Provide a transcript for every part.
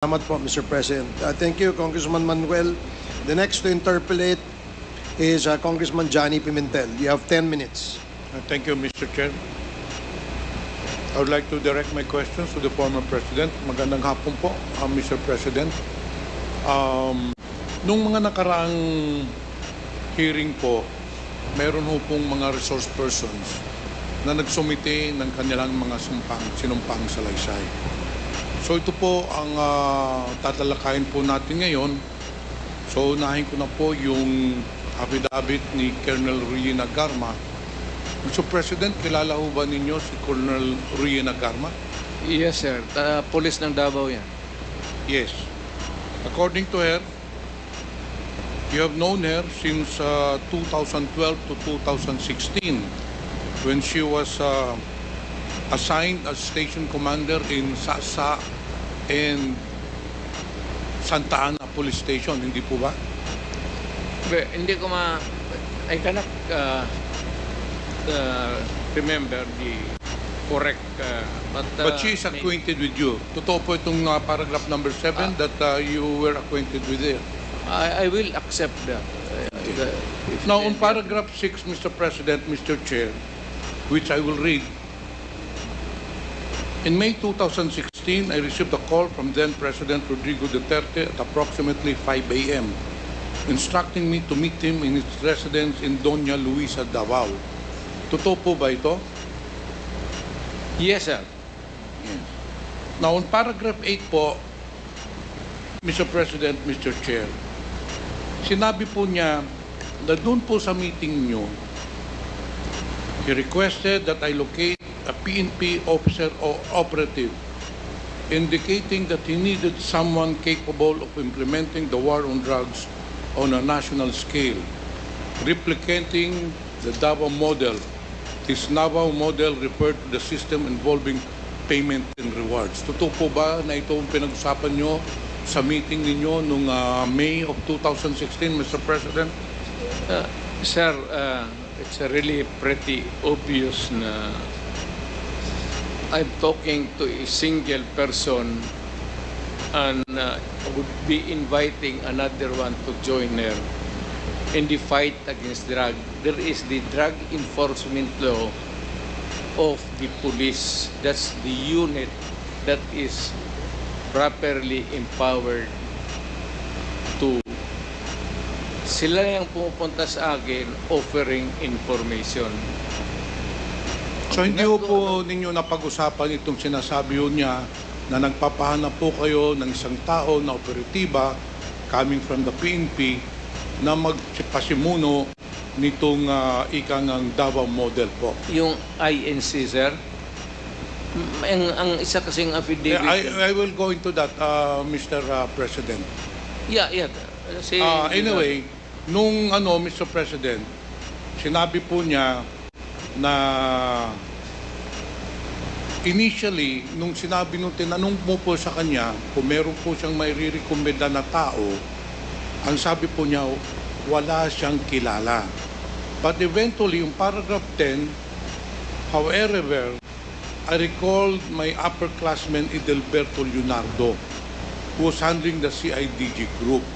Salamat po, Mr. President. Thank you, Congressman Manuel. The next to interpolate is Congressman Johnny Pimentel. You have 10 minutes. Thank you, Mr. Chair. I would like to direct my questions to the former President. Magandang hapon po, Mr. President. Nung mga nakaraang hearing po, meron ho pong mga resource persons na nagsumite ng kanilang mga sinumpang salaysay. So ito po ang tatalakayin po natin ngayon. So unahin ko na po yung affidavit ni Colonel Ruyena Garma. Mr. President, kilala ho ba ninyo si Colonel Ruyena Garma? Yes, sir. Police ng Davao yan. Yes. According to her, you have known her since 2012 to 2016 when she was assigned as station commander in Sasa and Santa Ana Police Station, hindi po ba? Hindi ko I cannot remember the correct But she is acquainted with you. Totoo po itong paragraph number 7 that you were acquainted with her. I will accept that. Now, on paragraph 6, Mr. President, Mr. Chair, which I will read. In May 2016, I received a call from then-President Rodrigo Duterte at approximately 5 a.m., instructing me to meet him in his residence in Doña Luisa, Davao. Totoo po ba ito? Yes, sir. Yes. Now, on paragraph 8 po, Mr. President, Mr. Chair, sinabi po niya na doon po sa meeting niyo, he requested that I locate a PNP officer or operative, indicating that he needed someone capable of implementing the war on drugs on a national scale, replicating the Davao model. This Davao model referred to the system involving payment and rewards. Totoo po ba na ito ang pinag-usapan nyo sa meeting ninyo noong May of 2016, Mr. President? Sir, it's really pretty obvious na I'm talking to a single person and would be inviting another one to join her in the fight against drug. There is the drug enforcement law of the police. That's the unit that is properly empowered to sila yung pumupunta sa akin offering information. So hindi po ninyo napag-usapan itong sinasabi niya na nagpapahanap po kayo ng isang tao na operatiba coming from the PNP na magpasimuno nitong ikang Davao model po. Yung INC, sir, ang isa kasing affidavit. I will go into that, Mr. President. Yeah. Anyway, nung Mr. President, sinabi po niya na initially, nung tinanong mo po sa kanya kung meron po siyang may re-recommenda na tao, ang sabi po niya, wala siyang kilala. But eventually, yung paragraph 10, however, I recalled my upperclassman Edelberto Leonardo, who was handling the CIDG group.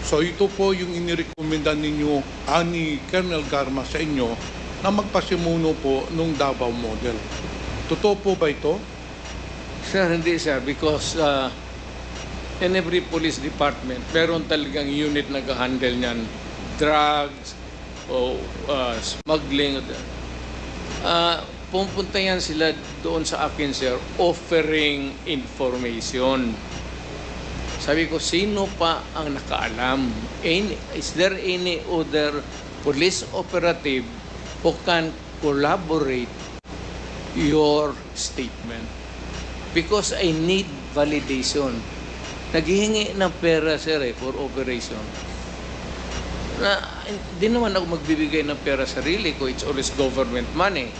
So ito po yung inirekomenda ninyo, ni Colonel Garma sa inyo, na magpasimuno po nung Davao model. Totoo po ba ito? Sir, hindi, sir, because in every police department, meron talagang unit na nag-handle niyan, drugs o smuggling. Pupunta yan sila doon sa akin, sir, offering information. Sabi ko, sino pa ang nakaalam? Is there any other police operative who can collaborate your statement? Because I need validation. Naghihingi ng pera, sir, for operation. Hindi naman ako magbibigay ng pera sarili ko. It's always government money.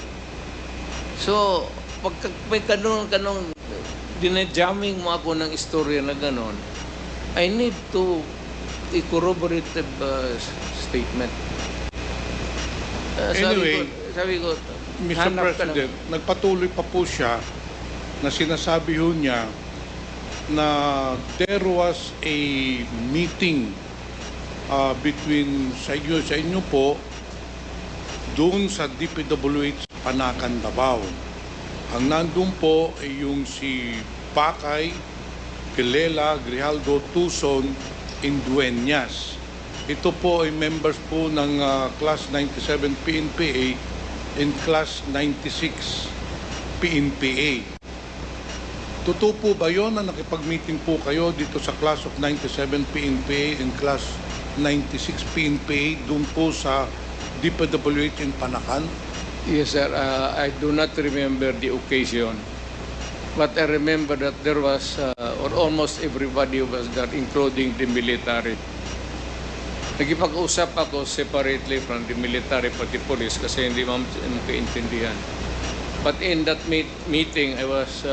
So, pag may kanong dinajamming mo ako ng istorya na ganon, I need to a corroborative statement. Anyway, sabi ko, Mr. President, nagpatuloy pa po siya na sinasabi ho niya na there was a meeting between sa inyo po doon sa DPWH Panakan, Davao. Ang nandun po ay yung si Bakay, Pilela, Grijaldo, Tuson, Indueñas. Ito po ay members po ng Class 97 PNPA and Class 96 PNPA. Totoo po ba yun na nakipag-meeting po kayo dito sa Class of 97 PNPA and Class 96 PNPA doon po sa DPWH in Panakan? Yes, sir. I do not remember the occasion. But I remember that there was, or almost everybody was there, including the military. Nagipag-usap ako separately from the military pati police kasi hindi magkaintindihan. But in that meeting, I was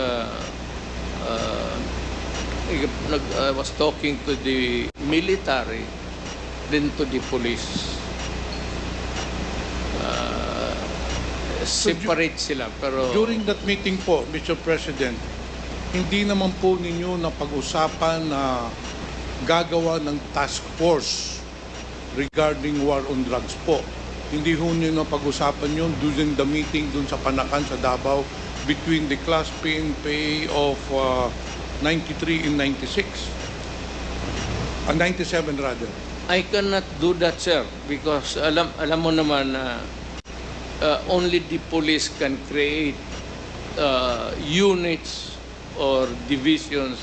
talking to the military, then to the police. Separate sila, pero... During that meeting po, Mr. President, hindi naman po ninyo napag-usapan na gagawa ng task force regarding war on drugs po. Hindi ho nyo napag-usapan yun during the meeting dun sa Panakan, sa Davao, between the Class PNPA of 93 and 96. 97 rather. I cannot do that, sir, because alam mo naman na only the police can create units or divisions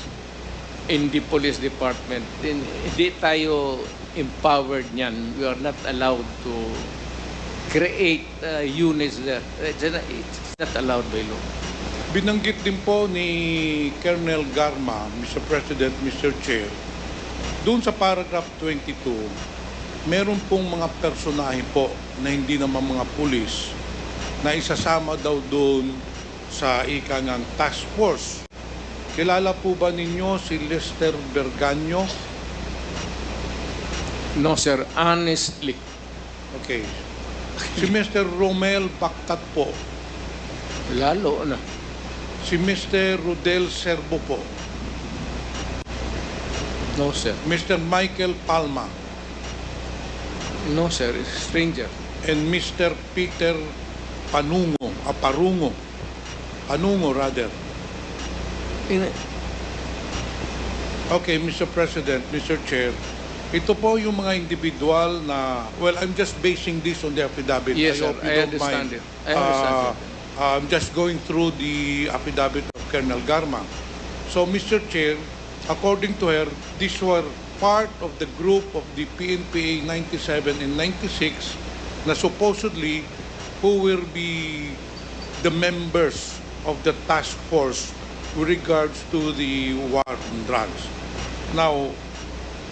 in the police department. Hindi tayo empowered niyan. We are not allowed to create units there. It's not allowed by law. Binanggit din po ni Colonel Garma, Mr. President, Mr. Chair, doon sa paragraph 22, meron pong mga personahe po na hindi naman mga pulis na isasama daw doon sa ikangang task force. Kilala po ba ninyo si Lester Berganyo? No, sir. Honestly. Okay. Si Mr. Romel Bactat po. Lalo na. Si Mr. Rodel Serbo po. No, sir. Mr. Michael Palma. No, sir. It's stranger. And Mr. Peter Panungo, Parungo. Panungo, rather. Okay, Mr. President, Mr. Chair, ito po yung mga individual na, well, I'm just basing this on the affidavit. Yes, sir. hope you I don't understand mind. it. I understand it. I'm just going through the affidavit of Colonel Garma. So, Mr. Chair, according to her, these were part of the group of the PNPA 97 and 96 na supposedly who will be the members of the task force with regards to the war on drugs. Now,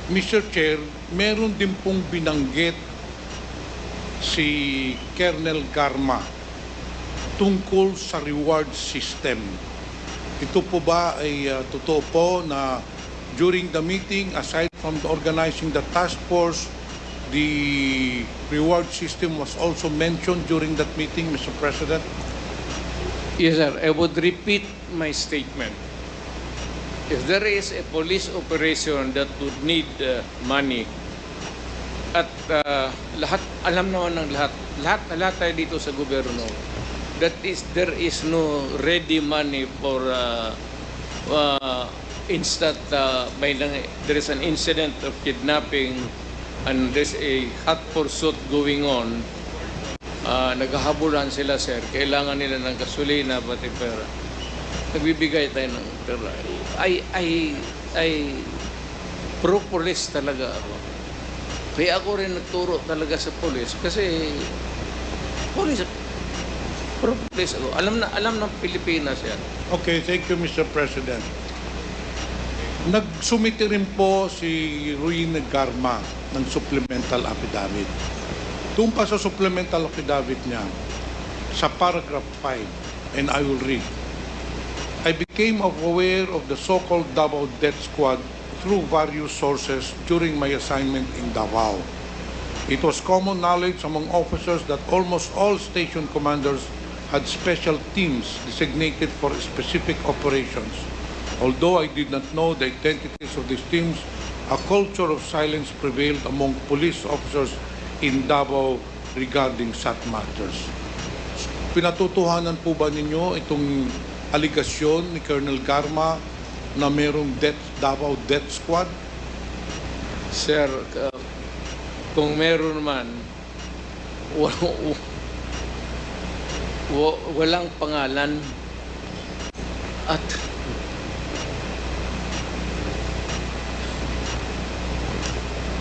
Mr. Chair, meron din pong binanggit si Colonel Garma tungkol sa reward system. Ito po ba ay totoo po na during the meeting, aside from organizing the task force, the reward system was also mentioned during that meeting, Mr. President? Yes, sir. I would repeat my statement. If there is a police operation that would need money, at lahat, alam naman ng lahat tayo dito sa gobyerno, there is no ready money for instant, there is an incident of kidnapping and there's a hot pursuit going on, naghahabulan sila, sir. Kailangan nila ng gasolina, pati pera. Nagbibigay tayo ng pera. I pro-police talaga ako. Kaya ako rin nagturo talaga sa police kasi police, pro-police ako. Alam ng Pilipinas yan. Okay, thank you, Mr. President. Nagsumiti rin po si Ruin Garma ng supplemental affidavit. Doon pa sa supplemental affidavit niya, sa paragraph 5, and I will read. I became aware of the so-called Davao Death Squad through various sources during my assignment in Davao. It was common knowledge among officers that almost all station commanders had special teams designated for specific operations. Although I did not know the identities of these teams, a culture of silence prevailed among police officers in Davao regarding such matters. Pinatutuhanan po ba ninyo itong aligasyon ni Colonel Garma na mayroong Davao Death Squad? Sir, kung meron man, walang pangalan at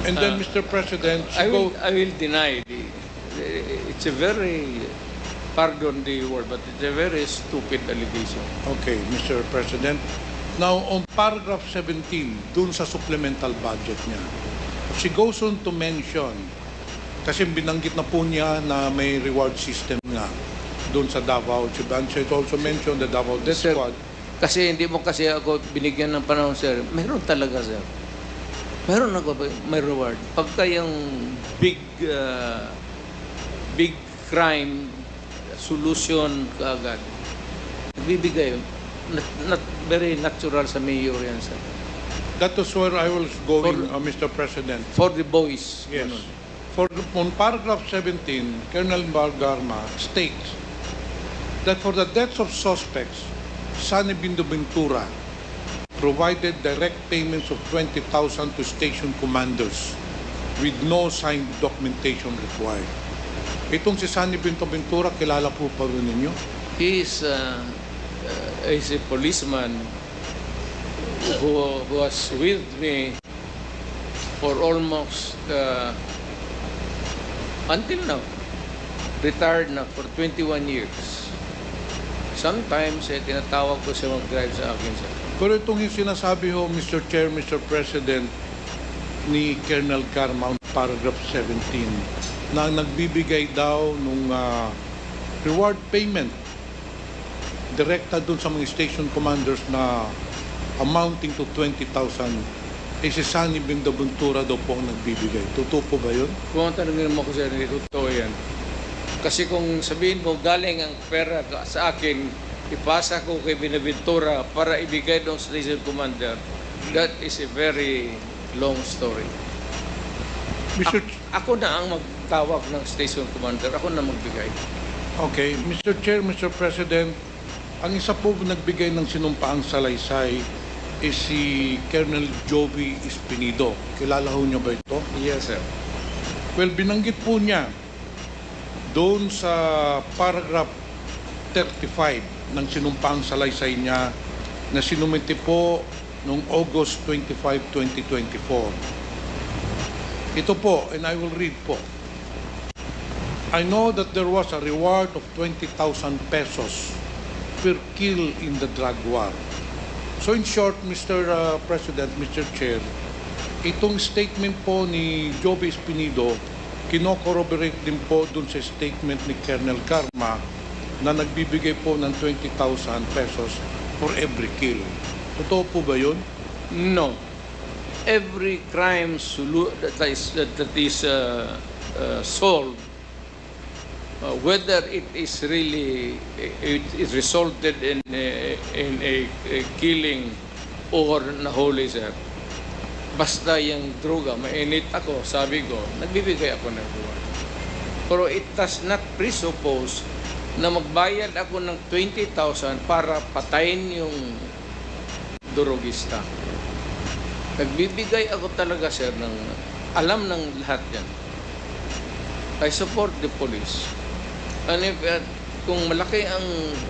And then, Mr. President, I will deny it's a very, pardon the word, but it's a very stupid allegation. Okay, Mr. President. Now, on paragraph 17, dun sa supplemental budget niya, she goes on to mention, kasi binanggit na po niya na may reward system nga dun sa Davao. She also mentioned the Davao Death Sir, Squad. kasi hindi mo kasi ako binigyan ng panahon, sir. Meron talaga, sir. Meron ako, may reward. Pagka yung big crime solution kaagad, bibigay. Not very natural sa mayor yan, sir. That was where I was going, Mr. President. For the boys. Yes. Ganun. On paragraph 17, Colonel Garma states that for the deaths of suspects, Sunny Bindoventura provided direct payments of 20,000 to station commanders with no signed documentation required. Itong si Sunny Bindoventura, kilala po pa rin ninyo? He is a policeman who was with me for almost until now, retired na for 21 years. Sometimes, tinatawag ko siya mag-drive sa akin, sir. Pero itong yung sinasabi ho, Mr. Chair, Mr. President, ni Colonel Garma, paragraph 17, na nagbibigay daw nung reward payment direkta dun sa mga station commanders na amounting to 20,000, si Sunny Bindoventura daw po ang nagbibigay. Totoo po ba yun? Kung ang tanongin mo ko, sir, hindi totoo yan. Kasi kung sabihin mo, galing ang pera sa akin, ipasa ko kay Bindoventura para ibigay doon sa station commander, that is a very long story. Mr. Ako na ang magtawag ng station commander, ako na magbigay. Okay, Mr. Chair, Mr. President, ang isa po nagbigay ng sinumpaang salaysay is si Colonel Joby Espinido. Kilala ho niyo ba ito? Yes, sir. Well, binanggit po niya doon sa paragraph 35 ng sinumpaang salaysay niya na sinumiti po noong August 25, 2024. Ito po, and I will read po. I know that there was a reward of 20,000 pesos per kill in the drug war. So in short, Mr. President, Mr. Chair, itong statement po ni Joby Espinido, kino-corroborate din po dun sa statement ni Colonel Garma na nagbibigay po ng 20,000 pesos for every kill. Totoo po ba yun? No. Every crime that is solved, whether it is really it resulted in a killing or nahuli, sir, basta yung droga, mainit ako, sabi ko, nagbibigay ako ng reward. Pero it does not presuppose na magbayad ako ng 20,000 para patayin yung drogista. Nagbibigay ako talaga, sir, ng alam ng lahat yan. I support the police. And if, kung malaki ang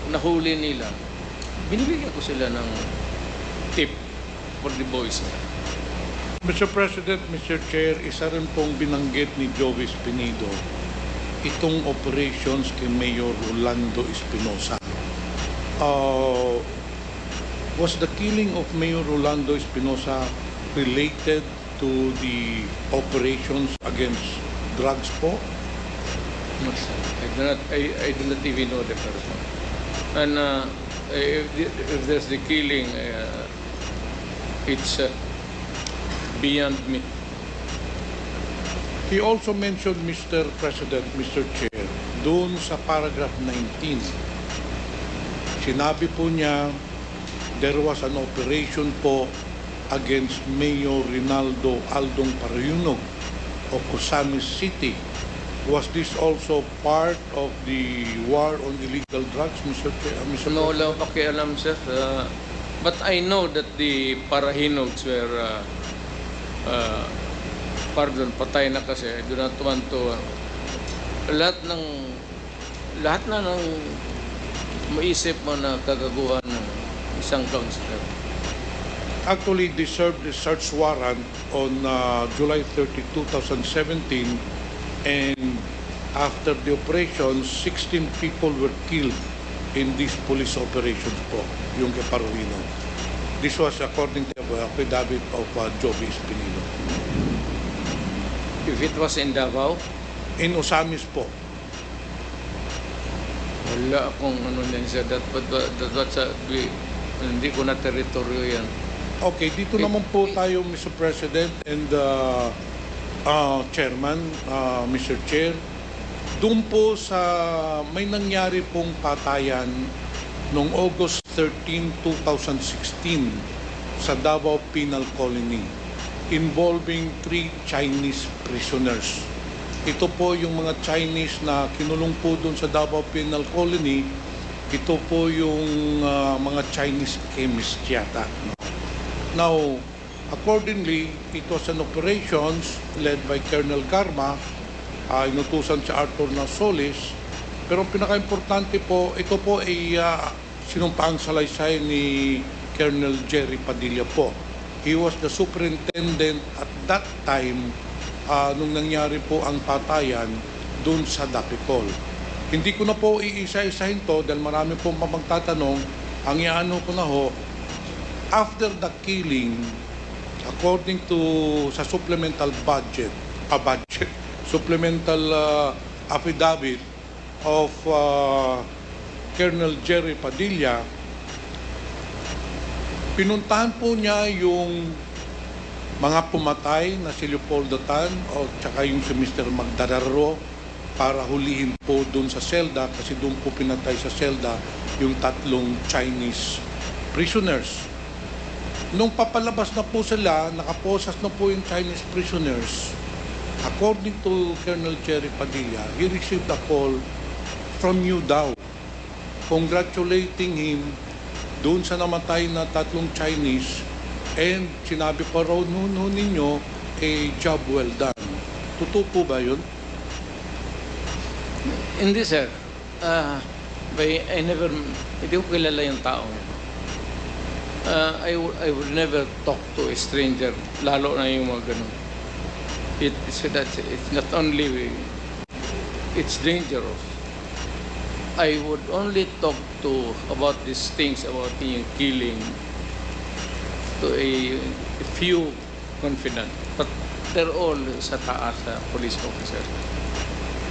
nahuli nila, binibigyan ko sila ng tip for the boys. Mr. President, Mr. Chair, isa rin pong binanggit ni Joby Espinido itong operations kay Mayor Rolando Espinosa. Was the killing of Mayor Rolando Espinosa related to the operations against drugs po? No, sir. I do not even know the person. And if there's the killing, it's beyond me. He also mentioned, Mr. President, Mr. Chair, doon sa paragraph 19, sinabi po niya there was an operation po against Mayor Rinaldo Aldong Parayunog of Cosamis City. Was this also part of the war on illegal drugs, Mr. No, wala akong pakialam, sir. But I know that the Parahinogs were, patay na kasi. I do not want to, lahat na ng maisip mo na kagaguhan ng isang gangster. Actually, they served the search warrant on July 30, 2017, and after the operation, 16 people were killed in these police operations po, yung kay Paruino. This was according to the affidavit of Joby Espinilo. If it was in Davao, In Osamis po. wala akong ano din, sir. Hindi ko na teritoryo yan. Okay, dito naman po tayo, Mr. President and Chairman, Mr. Chair. Doon po sa may nangyari pong patayan noong August 13, 2016 sa Davao Penal Colony involving 3 Chinese prisoners. Ito po yung mga Chinese na kinulong po doon sa Davao Penal Colony. Ito po yung mga Chinese chemist yata. Now, accordingly, it was an operations led by Colonel Garma, inutusan si Arthur Nasolis. Pero ang pinaka-importante po, ito po ay sinumpaang salaysay ni Colonel Jerry Padilla po. He was the superintendent at that time nung nangyari po ang patayan dun sa Dapicol. Hindi ko na po iisa-isahin to dahil marami pong magtatanong. Ang iano ko na ho, after the killing, according to sa supplemental supplemental affidavit of Colonel Jerry Padilla, pinuntahan po niya yung mga pumatay na si Leopoldo Tan o tsaka yung si Mr. Magdararo para hulihin po doon sa selda kasi doon po pinatay sa selda yung 3 Chinese prisoners. Nung papalabas na po sila, nakaposas na po yung Chinese prisoners. According to Colonel Jerry Padilla, he received a call from you daw, congratulating him doon sa namatay na 3 Chinese, and sinabi pa raw noon ninyo, job well done. Totoo po ba yun? Hindi, sir. Hindi ko kilala yung tao. I would never talk to a stranger, lalo na yung mga ganun. It's not only, it's dangerous. I would only talk about these things, about yung killing, to a few confident. But they're all sa taas, police officer.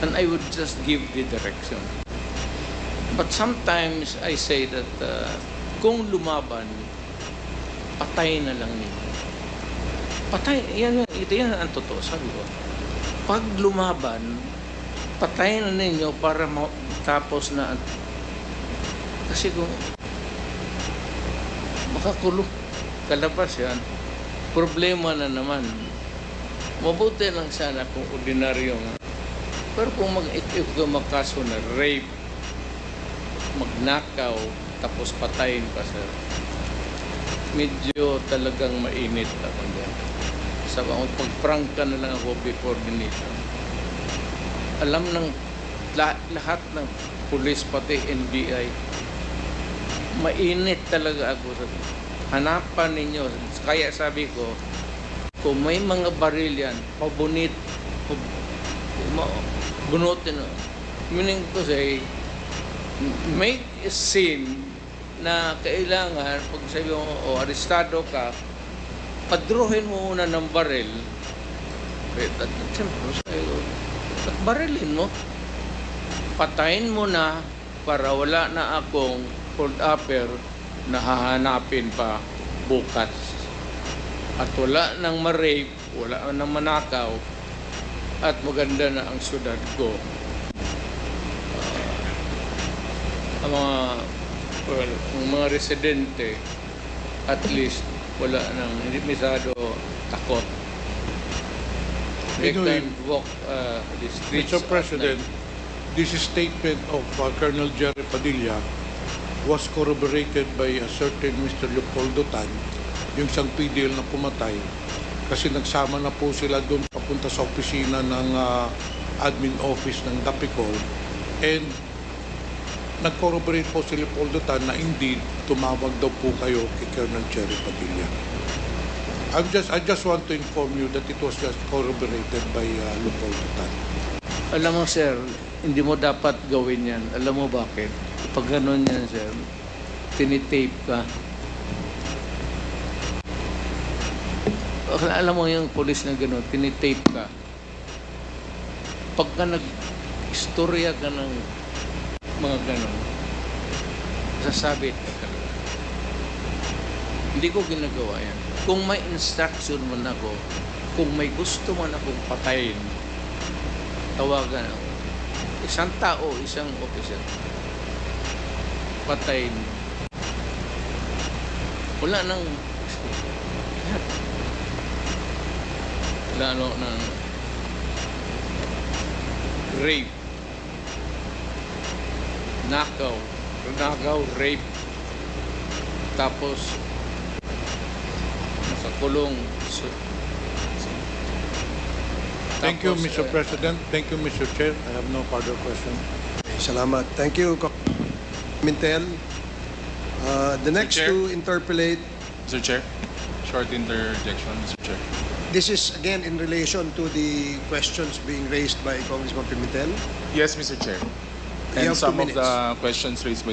And I would just give the direction. But sometimes I say that kung lumaban, patay na lang ninyo. Patay, ito yan ang totoo, sabi ko. Pag lumaban, patay na ninyo para tapos na. Kasi kung makakulong, kalabas yan, problema na naman. Mabuti lang sana kung ordinaryo nga. Pero kung if makaso na rape, magnakaw, tapos patayin pa, sir, medyo talagang mainit ako dyan. Sabi ko, pag-prank ka na lang ako before the nation. Alam ng lahat ng police, pati NBI, mainit talaga ako. Hanapan ninyo. Kaya sabi ko, kung may mga baril yan, bunutin. Meaning to say, make a scene na kailangan, pag sabi mo, arestado ka, padruhin mo muna ng baril. At barilin mo. Patayin mo na para wala na akong hold upper na hahanapin pa bukas. At wala nang ma-rape, wala nang manakaw, at maganda na ang syudad ko. Ang mga residente at least wala nang hindi masyado takot. They Anyway, can walk the streets Mr. at President, night. this statement of Colonel Jerry Padilla was corroborated by a certain Mr. Leopoldo Tan, yung isang PDL na pumatay, kasi nagsama na po sila doon papunta sa opisina ng admin office ng Dapicol, and nag-corroborate po si Leopoldo Tan na indeed tumawag daw po kayo kay Colonel Jerry Padilla. I just want to inform you that it was just corroborated by Leopoldo Tan. Alam mo, sir, hindi mo dapat gawin yan. Alam mo bakit? Pag ganun yan, sir, tinitape ka. Alam mo yung police na gano'n, tinitape ka. Pagka nag-istorya ka ng mga gano'n, sasabi ka talaga. Hindi ko ginagawa yan. Kung may instruction man ako, kung may gusto man akong patayin, tawagan ako. Isang tao, isang officer, patayin. Wala nang lalo ng rape, nakaw, rape, tapos nakakulong. Thank you, Tapos, Mr. President. Thank you, Mr. Chair. I have no further question. Salamat. Thank you, Pimentel. The next Chair. to interpolate, Mr. Chair, short interjection, Mr. Chair. this is again in relation to the questions being raised by Congressman Pimentel. Yes, Mr. Chair. You And have 2 some of minutes. the questions raised by the